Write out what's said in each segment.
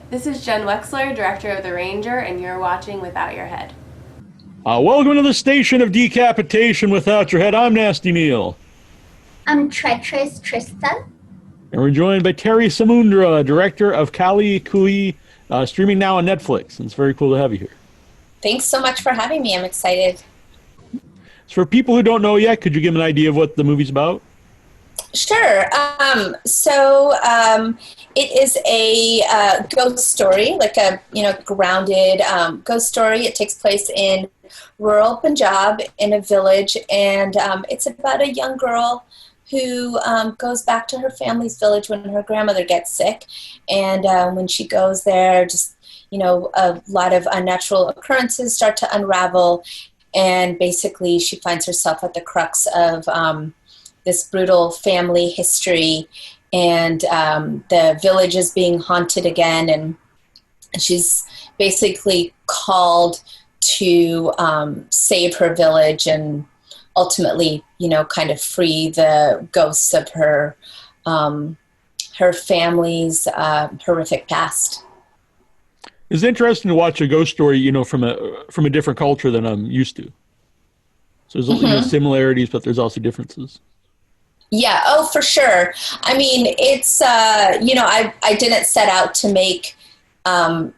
This is Jen Wexler, director of The Ranger, and you're watching Without Your Head. Welcome to the station of decapitation without your head. I'm Nasty Neal. I'm Treacherous Trista. And we're joined by Terrie Samundra, director of KAALI KHUHI, streaming now on Netflix. And it's very cool to have you here. Thanks so much for having me. I'm excited. So for people who don't know yet, could you give them an idea of what the movie's about? Sure. It is a ghost story, like a grounded ghost story. It takes place in rural Punjab in a village, and it's about a young girl who goes back to her family's village when her grandmother gets sick, and when she goes there, just a lot of unnatural occurrences start to unravel, and basically she finds herself at the crux of this brutal family history, and the village is being haunted again, and she's basically called to save her village and ultimately, kind of free the ghosts of her family's horrific past. It's interesting to watch a ghost story, from a different culture than I'm used to. So there's similarities, but there's also differences. Yeah, oh, for sure. I mean, it's, I didn't set out to make, I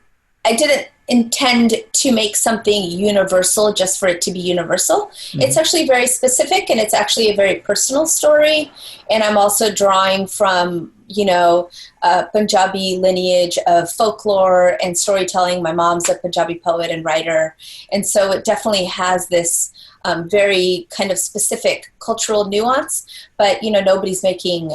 didn't intend to make something universal just for it to be universal. Mm-hmm. It's actually very specific, and it's actually a very personal story. And I'm also drawing from, Punjabi lineage of folklore and storytelling. My mom's a Punjabi poet and writer. And so it definitely has this very kind of specific cultural nuance, but nobody's making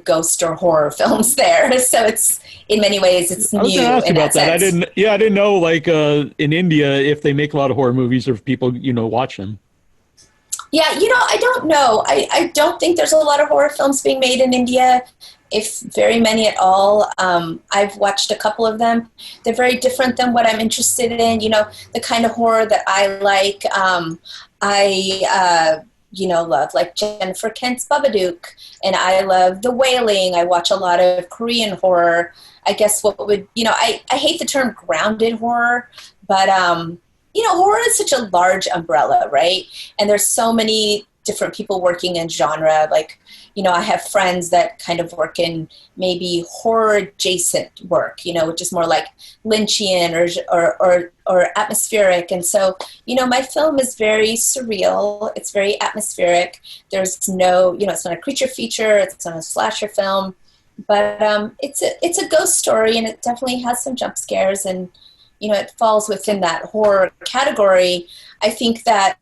ghost or horror films there. So it's, in many ways, it's new. I was going to ask about that. I didn't know, like, in India, if they make a lot of horror movies or if people, watch them. Yeah, I don't know. I don't think there's a lot of horror films being made in India, if very many at all. I've watched a couple of them. They're very different than what I'm interested in. The kind of horror that I like. I love like Jennifer Kent's Babadook, and I love The Wailing. I watch a lot of Korean horror. I guess I hate the term grounded horror, but horror is such a large umbrella, right? And there's so many different people working in genre. Like, I have friends that kind of work in maybe horror adjacent work, which is more like Lynchian or atmospheric. And so, my film is very surreal. It's very atmospheric. There's no, it's not a creature feature. It's not a slasher film, but it's a ghost story, and it definitely has some jump scares, and it falls within that horror category. I think that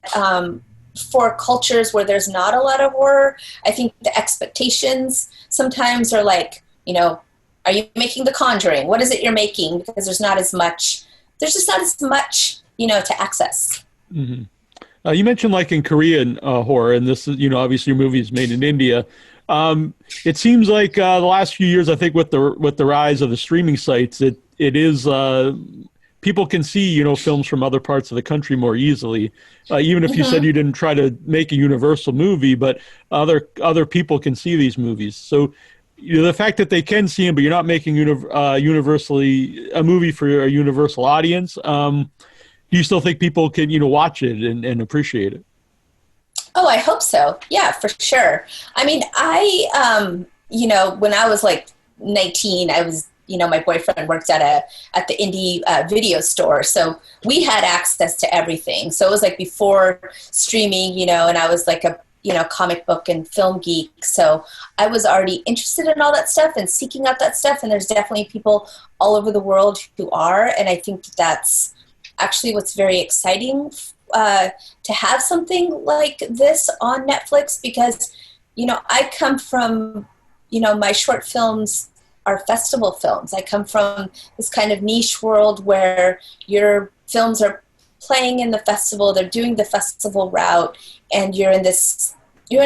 for cultures where there's not a lot of horror, I think the expectations sometimes are like, are you making The Conjuring? What is it you're making? Because there's just not as much, to access. Mm-hmm. You mentioned, like, in Korean horror, and this is, obviously your movie is made in India. It seems like the last few years, I think with the rise of the streaming sites, it is, people can see, films from other parts of the country more easily. Even if you said you didn't try to make a universal movie, but other people can see these movies. So, the fact that they can see them, but you're not making universally a movie for a universal audience, do you still think people can, watch it and appreciate it? Oh, I hope so. Yeah, for sure. I mean, when I was like 19, I was, my boyfriend worked at the indie video store. So we had access to everything. So it was like before streaming, and I was like a, comic book and film geek. So I was already interested in all that stuff and seeking out that stuff. And there's definitely people all over the world who are. And I think that's actually what's very exciting to have something like this on Netflix, because, I come from, my short films are festival films. I come from this kind of niche world where your films are playing in the festival, they're doing the festival route, and you're in a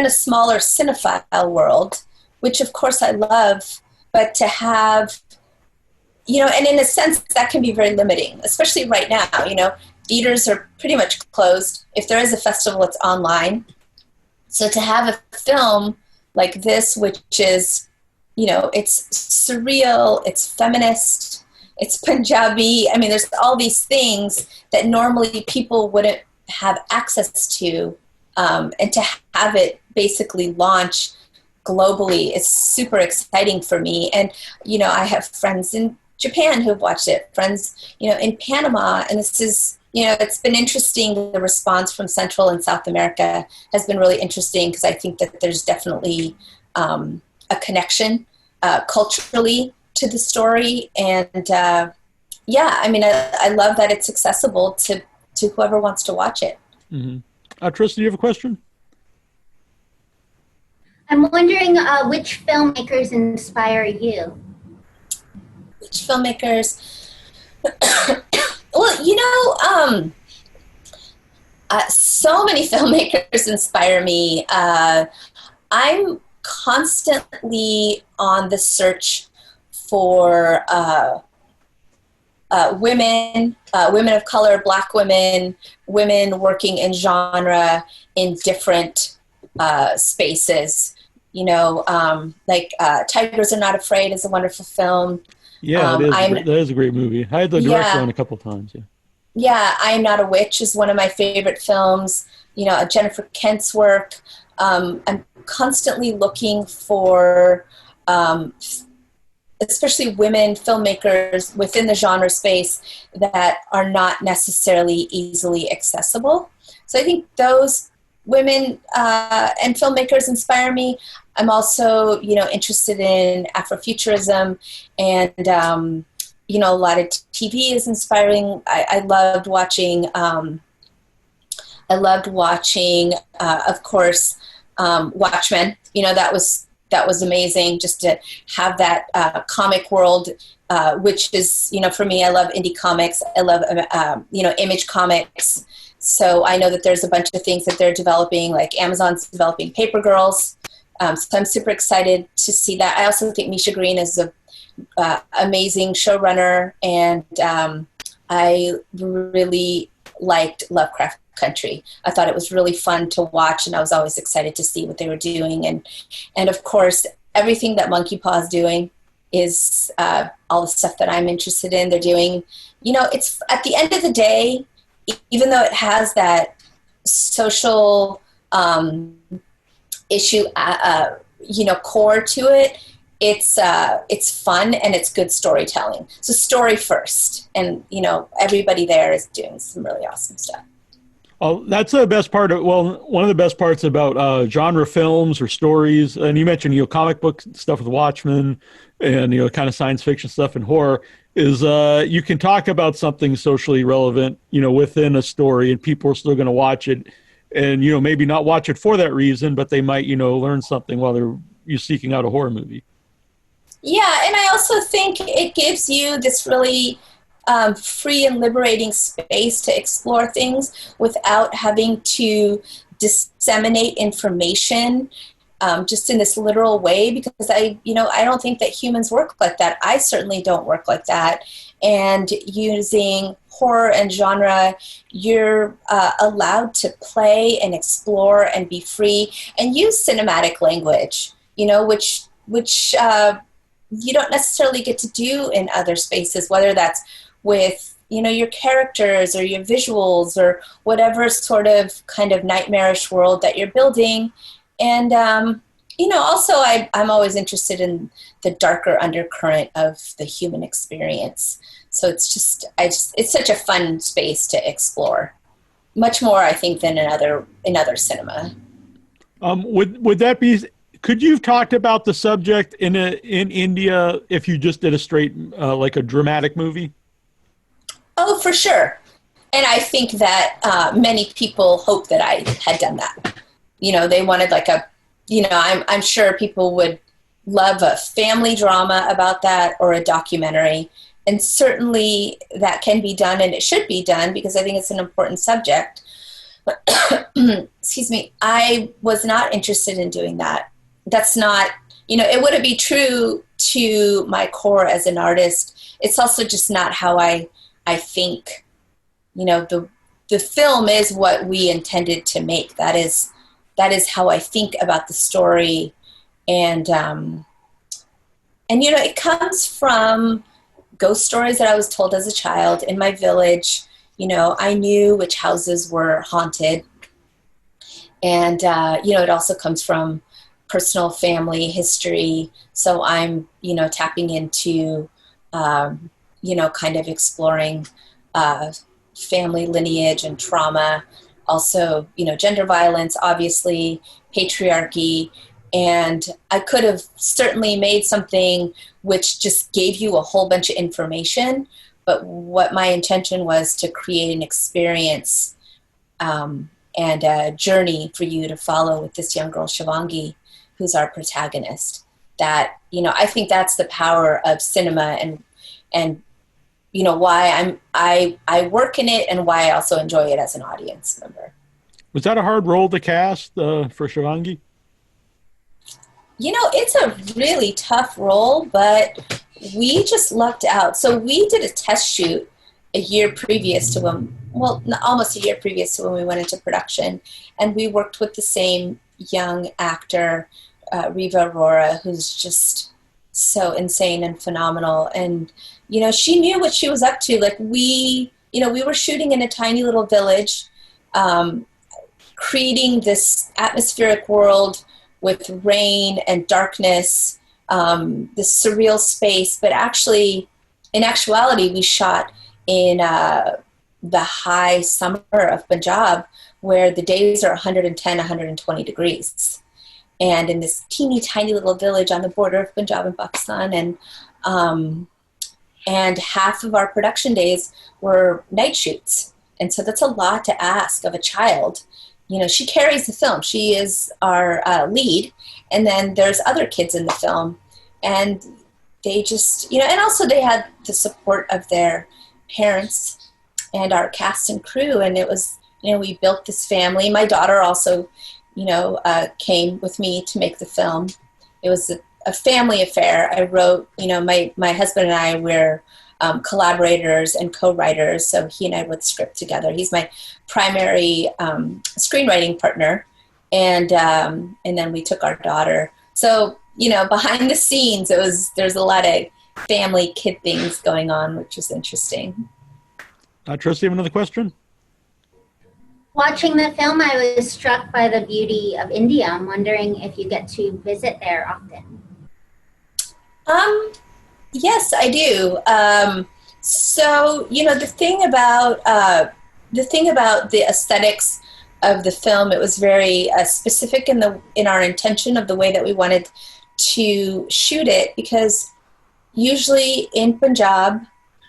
smaller cinephile world, which of course I love, but to have, and in a sense that can be very limiting, especially right now, theaters are pretty much closed. If there is a festival, it's online. So to have a film like this, which is it's surreal, it's feminist, it's Punjabi. I mean, there's all these things that normally people wouldn't have access to, and to have it basically launch globally is super exciting for me. And, I have friends in Japan who've watched it, friends, in Panama, and this is, it's been interesting. The response from Central and South America has been really interesting because I think that there's definitely a connection culturally to the story. And I love that it's accessible to whoever wants to watch it. Mm-hmm. Trista, do you have a question? I'm wondering which filmmakers inspire you? Which filmmakers? Well, so many filmmakers inspire me. I'm constantly on the search for women of color, Black women, women working in genre in different spaces. Tigers Are Not Afraid is a wonderful film. Yeah, that is a great movie. I had the director on a couple of times. Yeah. Yeah, I Am Not a Witch is one of my favorite films. Jennifer Kent's work. I'm constantly looking for, especially women filmmakers within the genre space that are not necessarily easily accessible. So I think those women and filmmakers inspire me. I'm also, interested in Afrofuturism, and a lot of TV is inspiring. I loved watching. Of course, Watchmen. That was amazing. Just to have that comic world, which is, for me, I love indie comics. I love Image Comics. So I know that there's a bunch of things that they're developing, like Amazon's developing Paper Girls. So I'm super excited to see that. I also think Misha Green is a amazing showrunner, and I really liked Lovecraft Country. I thought it was really fun to watch, and I was always excited to see what they were doing. And of course, everything that Monkey Paw is doing is all the stuff that I'm interested in. They're doing, it's at the end of the day, even though it has that social issue, core to it, it's fun and it's good storytelling. So story first, and everybody there is doing some really awesome stuff. Oh, that's the best part one of the best parts about genre films or stories. And you mentioned, comic book stuff with Watchmen and, kind of science fiction stuff and horror is you can talk about something socially relevant, within a story, and people are still going to watch it and, maybe not watch it for that reason, but they might, learn something while you're seeking out a horror movie. Yeah. And I also think it gives you this really free and liberating space to explore things without having to disseminate information just in this literal way, because I don't think that humans work like that. I certainly don't work like that. And using horror and genre, you're allowed to play and explore and be free and use cinematic language, which you don't necessarily get to do in other spaces, whether that's with, your characters or your visuals or whatever sort of kind of nightmarish world that you're building. And, also I'm always interested in the darker undercurrent of the human experience. So it's such a fun space to explore, much more, I think, than in other cinema. Would that be, could you have talked about the subject in India if you just did a straight, like a dramatic movie? Oh, for sure. And I think that many people hope that I had done that. They wanted I'm sure people would love a family drama about that or a documentary. And certainly that can be done, and it should be done, because I think it's an important subject. Excuse me. I was not interested in doing that. That's not, it wouldn't be true to my core as an artist. It's also just not how I think, the film is what we intended to make. That is how I think about the story. And it comes from ghost stories that I was told as a child in my village. I knew which houses were haunted. And, it also comes from personal family history. So I'm, tapping into, kind of exploring family lineage and trauma. Also, gender violence, obviously, patriarchy. And I could have certainly made something which just gave you a whole bunch of information. But what my intention was to create an experience and a journey for you to follow with this young girl, Shivangi, who's our protagonist. That, I think that's the power of cinema and why I work in it and why I also enjoy it as an audience member. Was that a hard role to cast for Shivangi? It's a really tough role, but we just lucked out. So we did a test shoot a year previous to almost a year previous to when we went into production. And we worked with the same young actor, Riva Aurora, who's just so insane and phenomenal. And, she knew what she was up to. Like we were shooting in a tiny little village, creating this atmospheric world with rain and darkness, this surreal space. But actually, in actuality, we shot in the high summer of Punjab, where the days are 110, 120 degrees. And in this teeny tiny little village on the border of Punjab and Pakistan. And half of our production days were night shoots. And so that's a lot to ask of a child. She carries the film. She is our lead. And then there's other kids in the film. And they just, and also they had the support of their parents and our cast and crew. And it was, we built this family. My daughter also, came with me to make the film. It was a family affair. I wrote, my husband and I were collaborators and co-writers. So he and I wrote the script together. He's my primary screenwriting partner. And then we took our daughter. So, behind the scenes, there's a lot of family kid things going on, which was interesting. Trista, you have another question? Watching the film, I was struck by the beauty of India. I'm wondering if you get to visit there often. Yes, I do. So, the thing about the aesthetics of the film, it was very specific in our intention of the way that we wanted to shoot it, because usually in Punjab,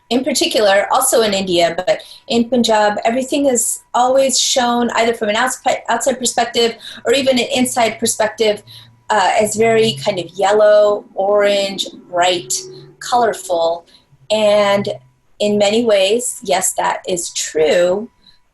in particular, also in India, but in Punjab, everything is always shown either from an outside perspective or even an inside perspective as very kind of yellow, orange, bright, colorful. And in many ways, yes, that is true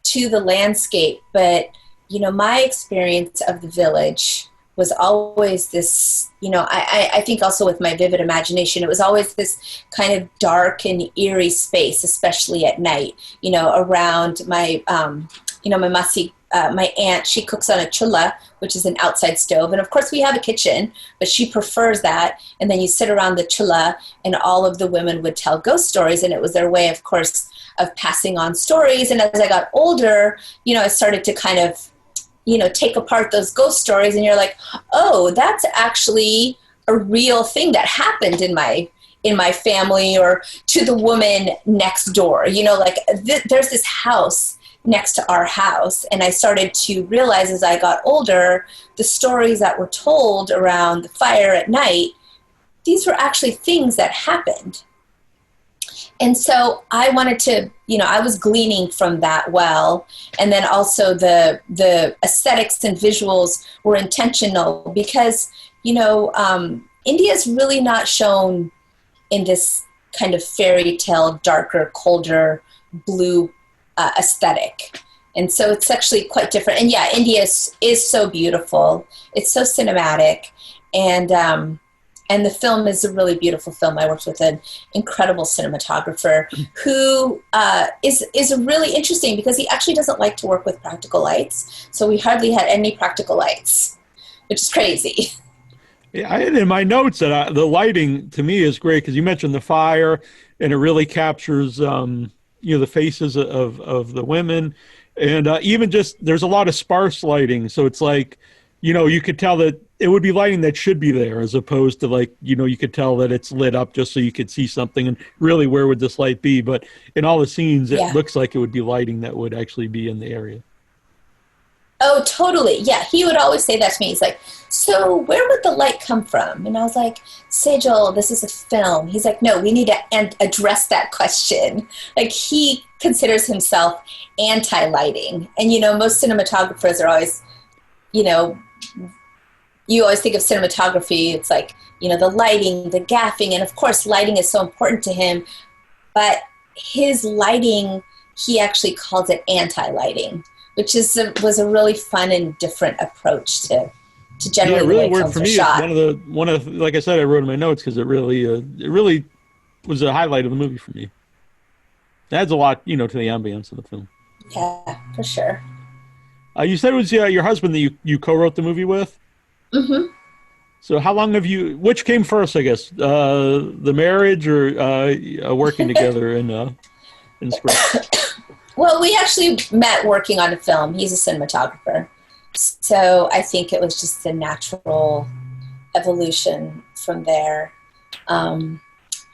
to the landscape. But, my experience of the village was always this, I think also with my vivid imagination, it was always this kind of dark and eerie space, especially at night, around my, my masi, my aunt, she cooks on a chula, which is an outside stove. And of course we have a kitchen, but she prefers that. And then you sit around the chula and all of the women would tell ghost stories. And it was their way, of course, of passing on stories. And as I got older, I started to kind of, take apart those ghost stories, and you're like, oh, that's actually a real thing that happened in my family or to the woman next door. There's this house next to our house. And I started to realize as I got older, the stories that were told around the fire at night, these were actually things that happened. And so I wanted to, I was gleaning from that well. And then also the aesthetics and visuals were intentional because, India is really not shown in this kind of fairy tale, darker, colder, blue aesthetic. And so it's actually quite different. And yeah, India is so beautiful. It's so cinematic. And the film is a really beautiful film. I worked with an incredible cinematographer who is really interesting because he actually doesn't like to work with practical lights. So we hardly had any practical lights, which is crazy. Yeah, I had in my notes that the lighting to me is great because you mentioned the fire, and it really captures the faces of the women, and even just there's a lot of sparse lighting, so it's like you could tell that it would be lighting that should be there as opposed to like you could tell that it's lit up just so you could see something, and really where would this light be? But in all the scenes, it looks like it would be lighting that would actually be in the area. Oh, totally. Yeah, he would always say that to me. He's like, so where would the light come from? And I was like, Sejal, this is a film. He's like, no, we need to address that question. Like, he considers himself anti-lighting. And, most cinematographers are always, you always think of cinematography. It's like, the lighting, the gaffing. And, of course, lighting is so important to him. But his lighting, he actually calls it anti-lighting, which was a really fun and different approach to generally it really the way worked films for are me. shot. It's one of like I said, I wrote in my notes because it really was a highlight of the movie for me. It adds a lot, to the ambience of the film. Yeah, for sure. You said it was your husband that you co-wrote the movie with? Mm-hmm. So how long have which came first, I guess, the marriage or working together in script? Well, we actually met working on a film. He's a cinematographer. So I think it was just a natural evolution from there. And,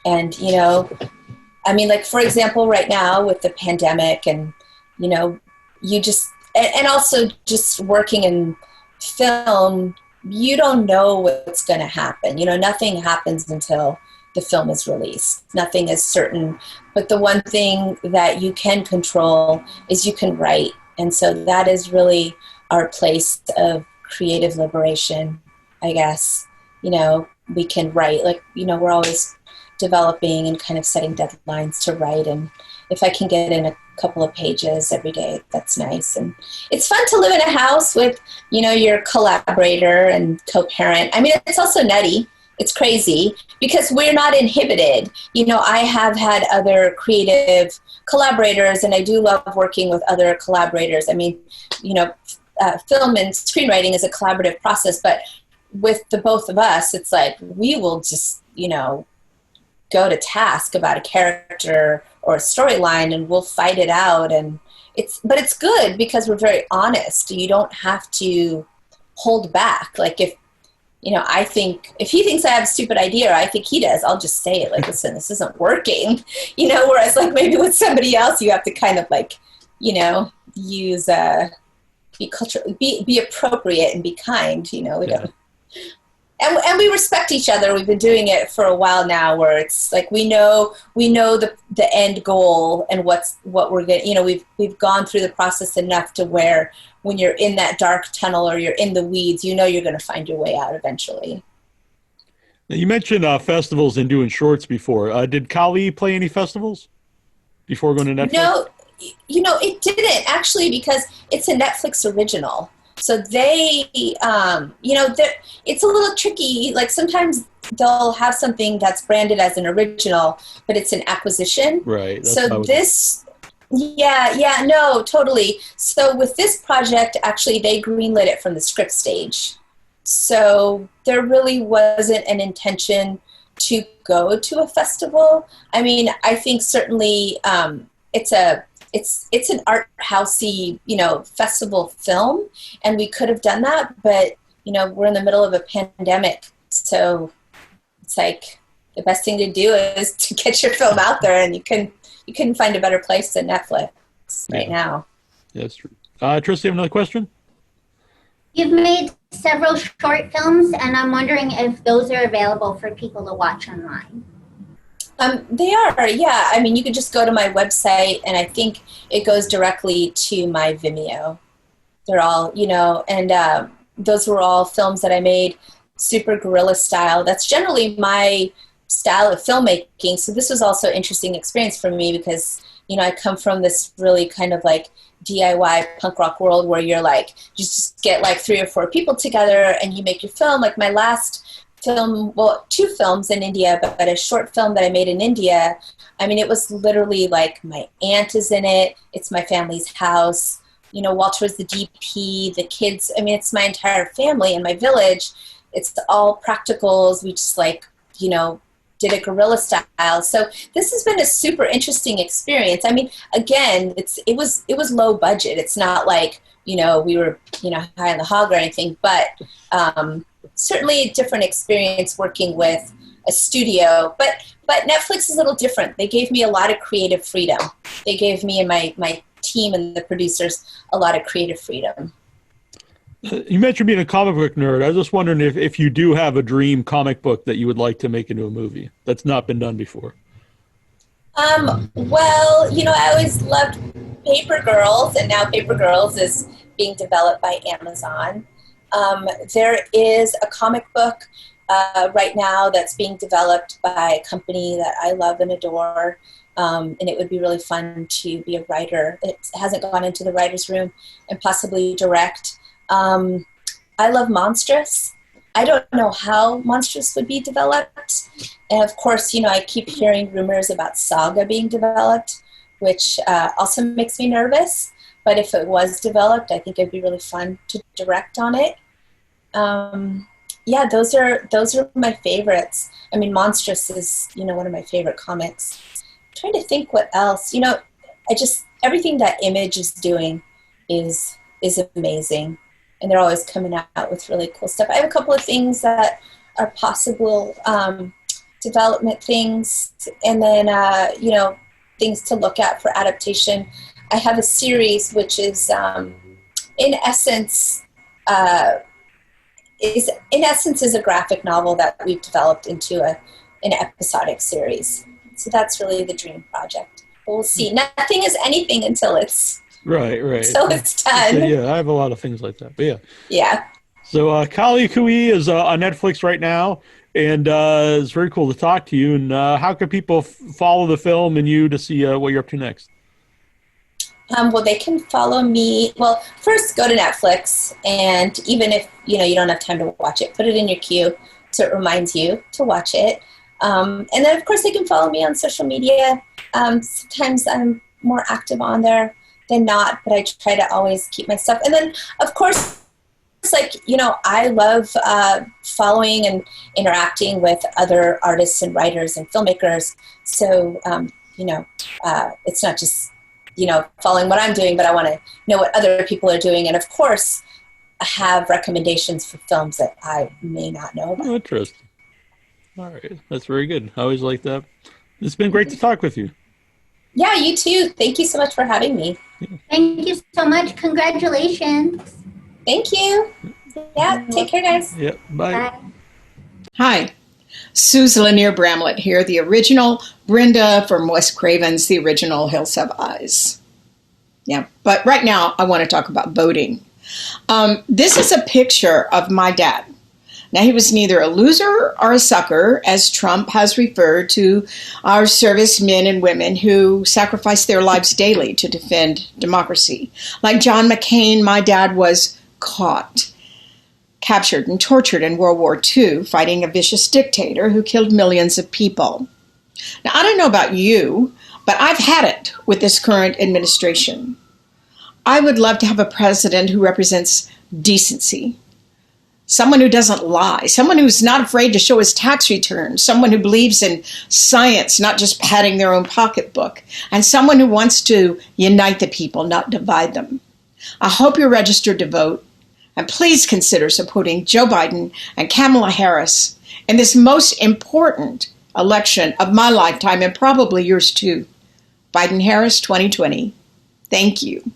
like, for example, right now with the pandemic and, you just, and also just working in film, you don't know what's going to happen. Nothing happens until the film is released. Nothing is certain. But the one thing that you can control is you can write. And so that is really our place of creative liberation, I guess. We can write. Like, we're always developing and kind of setting deadlines to write. And if I can get in a couple of pages every day, that's nice. And it's fun to live in a house with, your collaborator and co-parent. I mean, it's also nutty. It's crazy because we're not inhibited. I have had other creative collaborators, and I do love working with other collaborators. I mean, film and screenwriting is a collaborative process, but with the both of us, it's like we will just, go to task about a character or a storyline, and we'll fight it out. And but it's good because we're very honest. You don't have to hold back. Like I think if he thinks I have a stupid idea, or I think he does, I'll just say it. Like, listen, this isn't working. Whereas like maybe with somebody else, you have to kind of like, use be appropriate and be kind. We don't. And we respect each other. We've been doing it for a while now, where it's like we know the end goal and what we're going. We've gone through the process enough to where when you're in that dark tunnel or you're in the weeds, you're going to find your way out eventually. Now, you mentioned festivals and doing shorts before. Did KAALI play any festivals before going to Netflix? No, it didn't actually, because it's a Netflix original. So they, it's a little tricky. Like sometimes they'll have something that's branded as an original, but it's an acquisition. Right. So no, totally. So with this project, actually, they greenlit it from the script stage. So there really wasn't an intention to go to a festival. I mean, I think certainly it's an art housey, festival film, and we could have done that, but we're in the middle of a pandemic, so it's like the best thing to do is to get your film out there, and you couldn't find a better place than Netflix right now. Yeah, that's true. Trista, you have another question? You've made several short films, and I'm wondering if those are available for people to watch online. They are, yeah. I mean, you could just go to my website, and I think it goes directly to my Vimeo. They're all, and those were all films that I made super guerrilla style. That's generally my style of filmmaking. So this was also an interesting experience for me because, I come from this really kind of like DIY punk rock world where you're like, you just get like 3 or 4 people together and you make your film. Like my last film, well, 2 films in India, but a short film that I made in India, I mean, it was literally like my aunt is in it. It's my family's house. Walter was the DP, the kids. I mean, it's my entire family and my village. it's all practicals. We just like, you know, did it guerrilla style. So this has been a super interesting experience. I mean, again, it was low budget. It's not like, you know, we were, you know, high on the hog or anything, but certainly a different experience working with a studio. But Netflix is a little different. They gave me a lot of creative freedom. They gave me and my team and the producers a lot of creative freedom. You mentioned being a comic book nerd. I was just wondering if you do have a dream comic book that you would like to make into a movie that's not been done before. Well, you know, I always loved Paper Girls, and now Paper Girls is being developed by Amazon. There is a comic book right now that's being developed by a company that I love and adore, and it would be really fun to be a writer. It hasn't gone into the writer's room and possibly direct. I love Monstrous. I don't know how Monstrous would be developed. And of course, you know, I keep hearing rumors about Saga being developed, which also makes me nervous. But if it was developed, I think it'd be really fun to direct on it. Yeah, those are my favorites. I mean, Monstrous is, you know, one of my favorite comics. I'm trying to think what else. You know, everything that Image is doing is amazing. And they're always coming out with really cool stuff. I have a couple of things that are possible development things, and then, you know, things to look at for adaptation. I have a series which is, in essence, is a graphic novel that we've developed into an episodic series. So that's really the dream project. But we'll see. Nothing is anything until it's right. So it's done. Yeah, I have a lot of things like that. But yeah. Yeah. So KAALI KHUHI is on Netflix right now, and it's very cool to talk to you. And how can people follow the film and you to see what you're up to next? Well, they can follow me. Well, first go to Netflix, and even if you know you don't have time to watch it, put it in your queue so it reminds you to watch it. And then, of course, they can follow me on social media. Sometimes I'm more active on there than not, but I try to always keep my stuff. And then, of course, it's like, you know, I love following and interacting with other artists and writers and filmmakers. So, you know, it's not just, you know, following what I'm doing, but I want to know what other people are doing. And, of course, I have recommendations for films that I may not know about. Oh, interesting. All right. That's very good. I always like that. It's been great to talk with you. Yeah, you too. Thank you so much for having me. Thank you so much. Congratulations. Thank you. Yeah, take care, guys. Yeah, bye. Bye. Hi, Suze Lanier Bramlett here, the original Brenda from Wes Craven's The Original Hills Have Eyes. Yeah, but right now I want to talk about voting. This is a picture of my dad. Now, he was neither a loser or a sucker, as Trump has referred to our servicemen and women who sacrifice their lives daily to defend democracy. Like John McCain, my dad was caught, captured, and tortured in World War II, fighting a vicious dictator who killed millions of people. Now, I don't know about you, but I've had it with this current administration. I would love to have a president who represents decency, someone who doesn't lie, someone who's not afraid to show his tax returns, someone who believes in science, not just padding their own pocketbook, and someone who wants to unite the people, not divide them. I hope you're registered to vote, and please consider supporting Joe Biden and Kamala Harris in this most important election of my lifetime, and probably yours too. Biden-Harris 2020. Thank you.